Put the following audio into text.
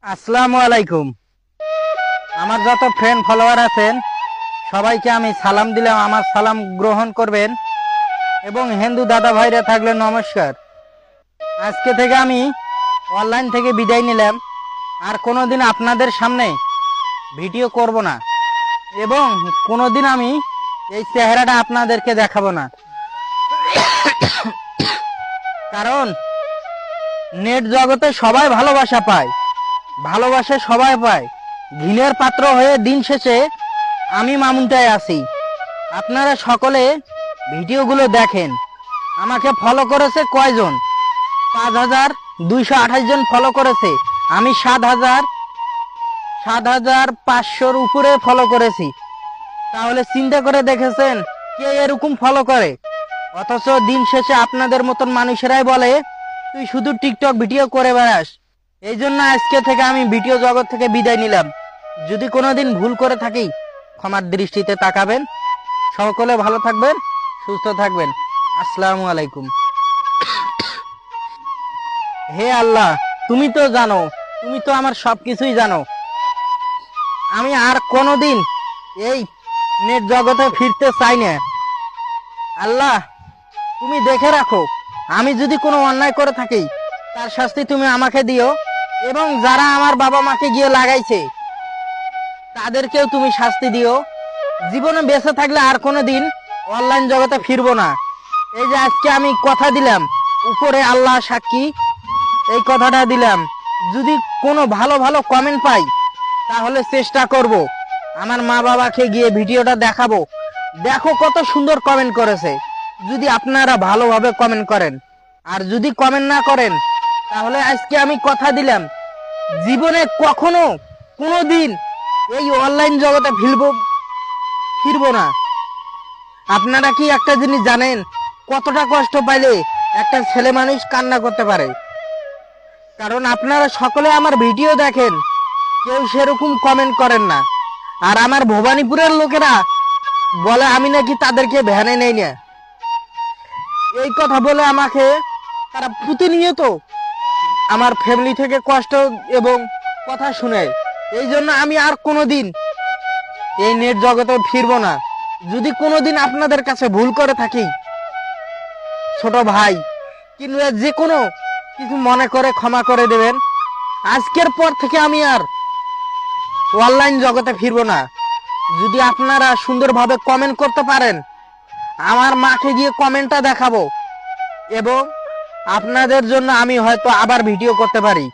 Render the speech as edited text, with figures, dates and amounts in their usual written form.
আসসালামু আলাইকুম। আমার যত ফ্রেন্ড ফলোয়ার আছেন সবাইকে আমি সালাম দিলাম, আমার সালাম গ্রহণ করবেন। এবং হিন্দু দাদা ভাইরা থাকলে নমস্কার। আজকে থেকে আমি অনলাইন থেকে বিদায় নিলাম, আর কোনোদিন আপনাদের সামনে ভিডিও করব না এবং কোনোদিন আমি এই চেহারাটা আপনাদেরকে দেখাবো না। কারণ নেট জগতে সবাই ভালোবাসা পায়, ভালোবাসে সবাই পায়, ঘৃণের পাত্র হয়ে দিন শেষে আমি মামুনটাই আছি। আপনারা সকলে ভিডিওগুলো দেখেন। আমাকে ফলো করেছে কয়জন? 5228 জন ফলো করেছে। আমি 7500-র উপরে ফলো করেছি। তাহলে চিন্তা করে দেখেছেন কে এরকম ফলো করে? অথচ দিন শেষে আপনাদের মতন মানুষেরাই বলে তুই শুধু টিকটক ভিডিও করে বেড়াস। এই জন্য আজকে থেকে আমি ভিডিও জগৎ থেকে বিদায় নিলাম। যদি কোনোদিন ভুল করে থাকি ক্ষমার দৃষ্টিতে তাকাবেন। সকলে ভালো থাকবেন, সুস্থ থাকবেন। আসসালামু আলাইকুম। হে আল্লাহ, তুমি তো জানো, তুমি তো আমার সবকিছুই জানো। আমি আর কোনোদিন এই নেট জগতে ফিরতে চাই না। আল্লাহ, তুমি দেখে রাখো, আমি যদি কোনো অন্যায় করে থাকি তার শাস্তি তুমি আমাকে দিও, এবং যারা আমার বাবা মাকে গিয়ে লাগাইছে তাদেরকেও তুমি শাস্তি দিও। জীবনে বেঁচে থাকলে আর কোনো দিন অনলাইন জগতে ফিরবো না। এই যে আজকে আমি কথা দিলাম, উপরে আল্লাহ সাক্ষী, এই কথাটা দিলাম। যদি কোনো ভালো ভালো কমেন্ট পাই তাহলে চেষ্টা করব আমার মা বাবাকে গিয়ে ভিডিওটা দেখাবো। দেখো কত সুন্দর কমেন্ট করেছে। যদি আপনারা ভালোভাবে কমেন্ট করেন, আর যদি কমেন্ট না করেন তাহলে আজকে আমি কথা দিলাম জীবনে কখনো কোনো দিন এই অনলাইন জগতে ফিরবো না। আপনারা কি একটা জিনিস জানেন, কতটা কষ্ট পাইলে একটা ছেলে মানুষ কান্না করতে পারে? কারণ আপনারা সকলে আমার ভিডিও দেখেন, কেউ সেরকম কমেন্ট করেন না। আর আমার ভবানীপুরের লোকেরা বলে আমি নাকি তাদেরকে ভ্যানে নেই না। এই কথা বলে আমাকে তারা প্রতিনিয়ত আমার ফ্যামিলি থেকে কষ্ট এবং কথা শুনে। এই জন্য আমি আর কোনোদিন এই নেট জগতে ফিরবো না। যদি কোনোদিন আপনাদের কাছে ভুল করে থাকি, ছোট ভাই কিন্তু যে কোনো কিছু মনে করে ক্ষমা করে দেবেন। আজকের পর থেকে আমি আর অনলাইন জগতে ফিরবো না। যদি আপনারা সুন্দরভাবে কমেন্ট করতে পারেন, আমার মাকে গিয়ে কমেন্টটা দেখাবো এবং আপনাদের জন্য আমি হয়তো আবার ভিডিও করতে পারি।